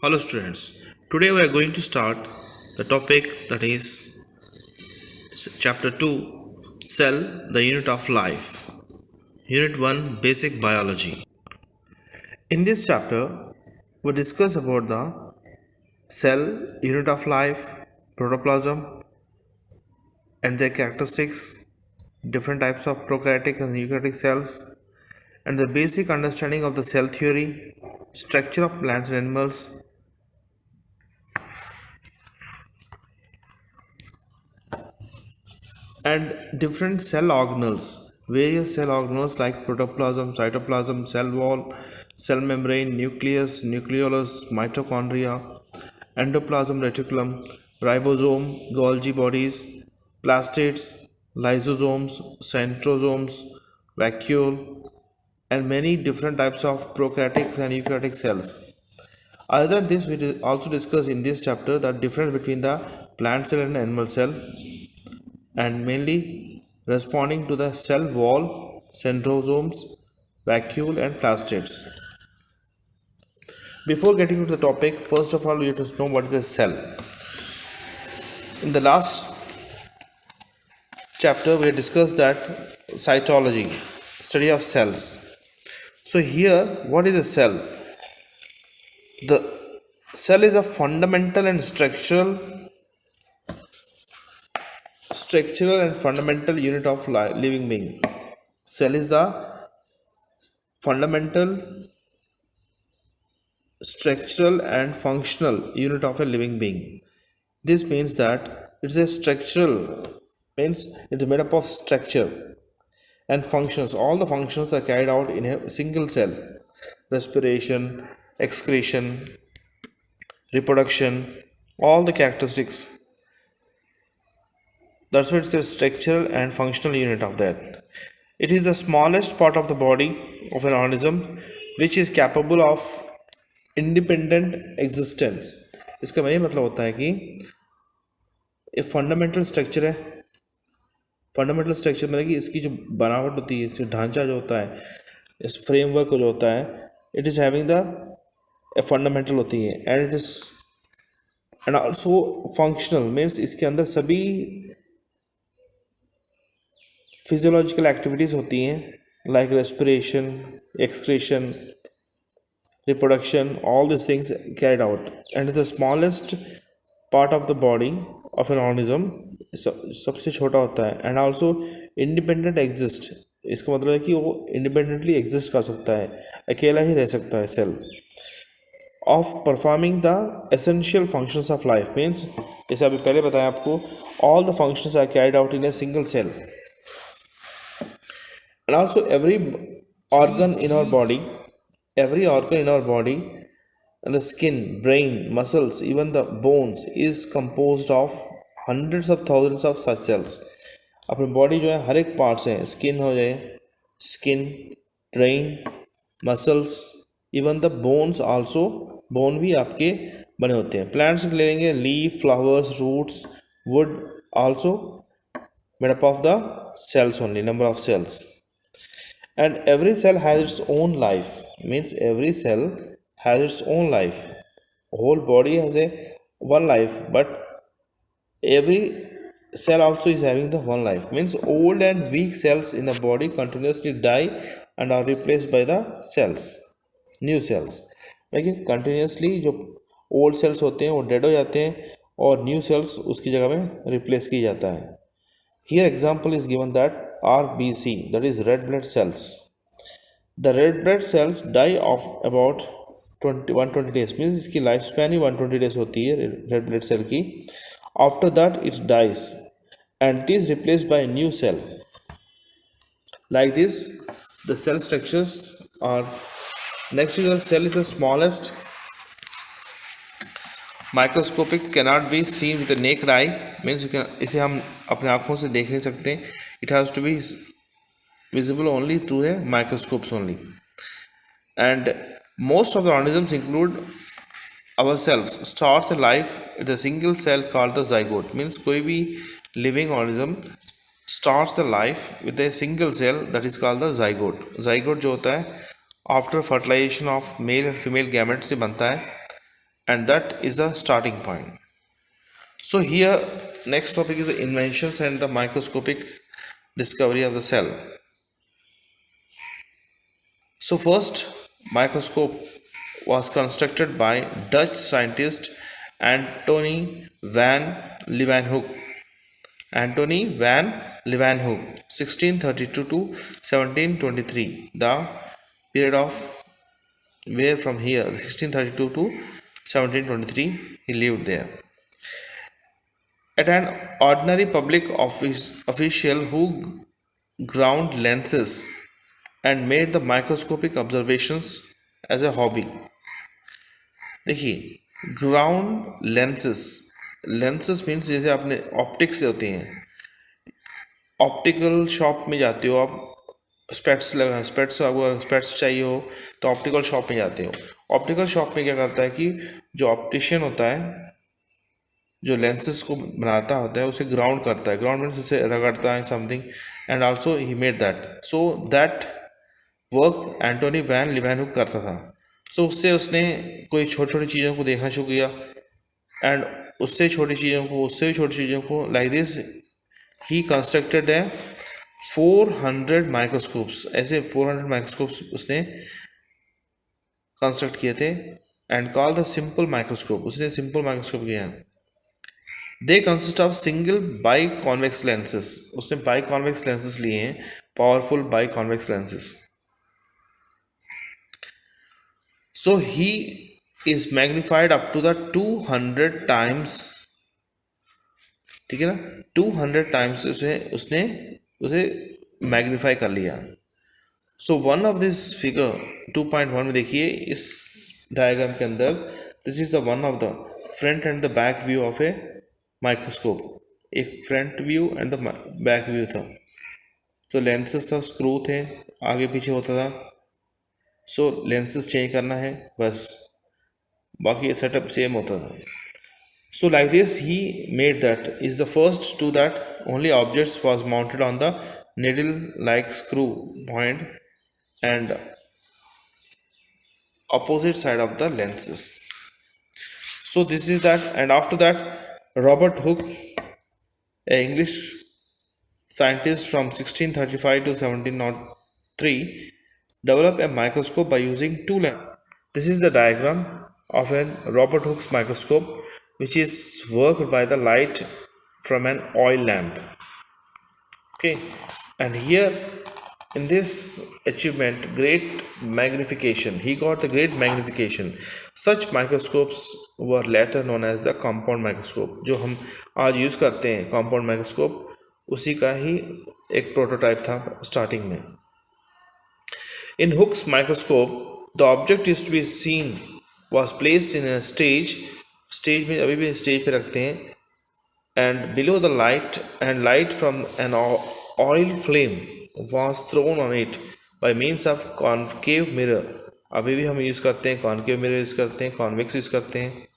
Hello students, today we are going to start the topic that is chapter 2, Cell, the unit of life. Unit 1, Basic Biology. In this chapter, we discuss about the cell, unit of life, protoplasm and their characteristics, different types of prokaryotic and eukaryotic cells, and the basic understanding of the cell theory, structure of plants and animals, and different cell organelles, various cell organelles like protoplasm, cytoplasm, cell wall, cell membrane, nucleus, nucleolus, mitochondria, endoplasm reticulum, ribosome, Golgi bodies, plastids, lysosomes, centrosomes, vacuole, and many different types of prokaryotic and eukaryotic cells. Other than this, we also discuss in this chapter the difference between the plant cell and animal cell, and mainly responding to the cell wall, centrosomes, vacuole and plastids. Before getting into the topic, first of all we have to know what is a cell. In the last chapter we discussed that cytology, study of cells. So here, what is a cell? The cell is a fundamental and structural and fundamental unit of living being. Cell is the fundamental, structural and functional unit of a living being. This means that it's a structural, means it's made up of structure and functions. All the functions are carried out in a single cell: respiration, excretion, reproduction, all the characteristics. That's why it's a structural and functional unit of that. It is the smallest part of the body of an organism which is capable of independent existence. इसका ये मतलब होता है कि एक fundamental structure है. Fundamental structure मतलब कि इसकी जो बनावट होती है, इसका ढांचा जो होता है, इस फ्रेमवर्क जो होता है, it is having the a fundamental होती है and it is and also functional, means इसके अंदर सभी फिजियोलॉजिकल एक्टिविटीज़ होती हैं like respiration, excretion, reproduction, all these things carried out, and the smallest part of the body of an organism सबसे छोटा होता है and also independent exist. इसका मतलब है कि वो independently exist कर सकता है, अकेला ही रह सकता है. Cell of performing the essential functions of life means, जैसे अभी पहले बताया आपको, all the functions are carried out in a single cell. And also every organ in our body and the skin, brain, muscles, even the bones is composed of hundreds of thousands of such cells. अपनी body जो है हर एक parts हैं, skin हो जाए, skin, brain, muscles, even the bones also, bone भी आपके बने होते हैं. प्लांट्स ले लेंगे, leaf, flowers, roots, wood also made up of the cells only, number of cells. And every cell has its own life, means every cell has its own life. Whole body has a one life, but every cell also is having the one life, means old and weak cells in the body continuously die and are replaced by the cells, new cells. देखिए continuously जो old sales होते हैं वो dead हो जाते हैं और new sales उसकी जगह में रिप्लेस की जाता है. Here example is given that RBC, that is red blood cells. The red blood cells die of about 120 days, means इसकी लाइफ स्पैन ही 120 days होती है रेड ब्लड सेल की. After that it dies and it is replaced by a new cell. Like this the cell structures are. Next is the cell is the smallest, microscopic cannot be seen with the naked eye, means you can, इसे हम अपने आँखों से देख नहीं सकते. It has to be visible only through a microscopes only. And most of the organisms include ourselves starts a life with a single cell called the zygote, means कोई भी living organism starts the life with a single cell that is called the zygote. Zygote जो होता है after fertilization of male and female gametes से बनता है, and that is the starting point. So here next topic is the inventions and the microscopic discovery of the cell. So first microscope was constructed by Dutch scientist Antony van Leeuwenhoek. Antony van Leeuwenhoek, 1632 to 1723. The period of where from here 1632 to 1723 he lived there. At an ordinary public official who ground lenses and made the microscopic observations as a hobby. देखिए ground lenses, lenses means जैसे आपने optics होते हैं, optical shop में जाते हो आप, spades लगा, स्पेट्स अगर स्पेट्स चाहिए हो तो ऑप्टिकल शॉप में जाते हो. ऑप्टिकल शॉप में क्या करता है कि जो ऑप्टिशियन होता है जो लेंसेज को बनाता होता है उसे ग्राउंड करता है. ग्राउंड मीन्स उसे रगड़ता है something, and also he made that. So that work Antonie van Leeuwenhoek करता था. सो उससे उसने कोई छोटी छोटी चीज़ों को देखना शुरू किया, एंड उससे छोटी चीज़ों को, उससे भी छोटी चीज़ों को, लाइक दिस ही कंस्ट्रक्टेड है 400 माइक्रोस्कोप्स. ऐसे 400 माइक्रोस्कोप्स उसने कंस्ट्रक्ट किए थे, and call the simple microscope. उसने सिंपल माइक्रोस्कोप किया. They consist of single by convex lenses. उसने बाई कॉन्वेक्स लेंसेज लिए हैं, powerful by convex lenses. So he is magnified up to the 200 times. ठीक है ना, 200 times उसने उसे मैग्नीफाई कर लिया. So one of this figure 2.1 में देखिए इस डायग्राम के अंदर, this is the one of the front and the back view of a microscope. एक front view and the back view था. तो लेंसेज था, स्क्रू थे, आगे पीछे होता था. सो लेंसेज चेंज करना है बस, बाकी सेटअप सेम होता था. So like this he made that is the first to that only objects was mounted on the needle like screw point and opposite side of the lenses. So this is that, and after that Robert Hooke, a English scientist from 1635 to 1703, developed a microscope by using two lenses. This is the diagram of a Robert Hooke's microscope, which is worked by the light from an oil lamp. Okay, and here in this achievement, great magnification, he got the great magnification. Such microscopes were later known as the compound microscope. जो हम आज use करते हैं compound microscope, उसी का ही एक prototype था starting में. In Hooke's microscope, the object is to be seen was placed in a stage में अभी भी स्टेज पे रखते हैं, and below the light, and light from an oil flame was thrown on it by means of concave mirror. अभी भी हम use करते हैं concave mirror यूज़ करते हैं, convex यूज़ करते हैं,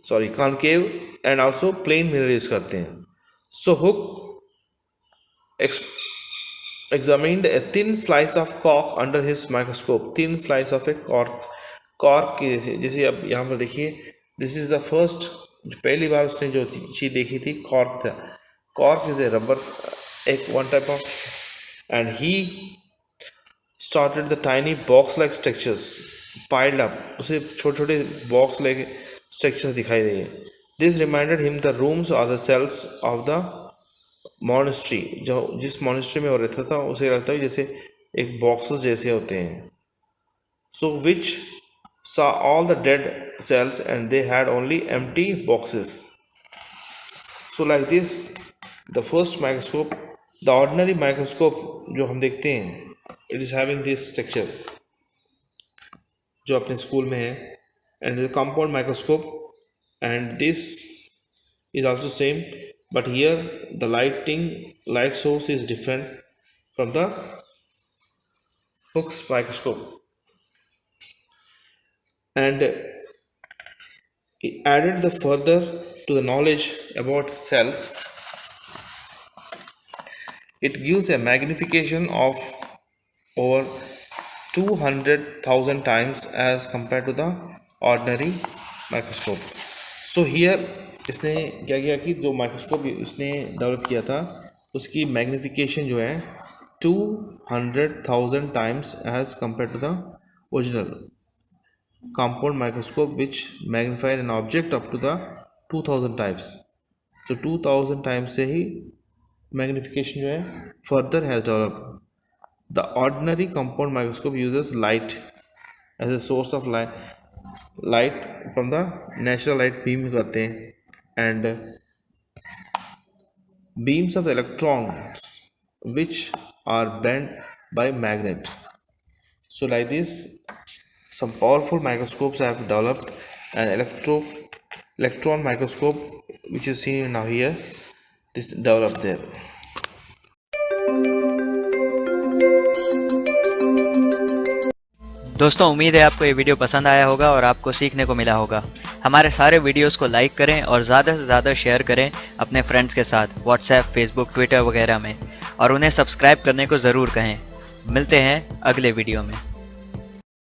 sorry concave and also plane mirror use करते हैं. So Hooke examined a thin slice of cork under his microscope. Thin slice of a cork की जैसे अब यहाँ पर देखिए, दिस इज़ द फर्स्ट, पहली बार उसने जो चीज़ देखी थी कॉर्क था. कॉर्क इज ए रबर, एक one type of, and he started the tiny box like structures piled up. उसे छोटे छोटे बॉक्स लाइक स्ट्रक्चर्स दिखाई दिए. This reminded him the rooms are the cells of the monastery. जो जिस monastery में वो रहता था उसे लगता है जैसे एक बॉक्सेस जैसे होते हैं. सो विच saw all the dead cells and they had only empty boxes. So like this, the first microscope, the ordinary microscope जो हम देखते हैं, it is having this structure जो अपने स्कूल में है, and the compound microscope, and this is also same, but here the light source is different from the Hooke's microscope. And he added the further to the knowledge about cells. It gives a magnification of over 200,000 times as compared to the ordinary microscope. So here इसने क्या किया कि जो microscope इसने develop किया था उसकी magnification जो है 200,000 times as compared to the original compound microscope which magnified an object up to the 2000 times. So 2000 times से ही magnification जो है further has developed. The ordinary compound microscope uses light as a source of light from the natural light beam करते हैं and beams of the electrons which are bent by magnet. So like this, some powerful microscopes have developed. An electron microscope which is seen now here, this developed there. दोस्तों उम्मीद है आपको ये video पसंद आया होगा और आपको सीखने को मिला होगा। हमारे सारे वीडियोस को लाइक करें और ज़्यादा से ज़्यादा शेयर करें अपने फ्रेंड्स के साथ व्हाट्सएप, फेसबुक, ट्विटर वगैरह में, और उन्हें सब्सक्राइब करने को ज़रूर कहें। मिलते हैं अगले वीडियो में।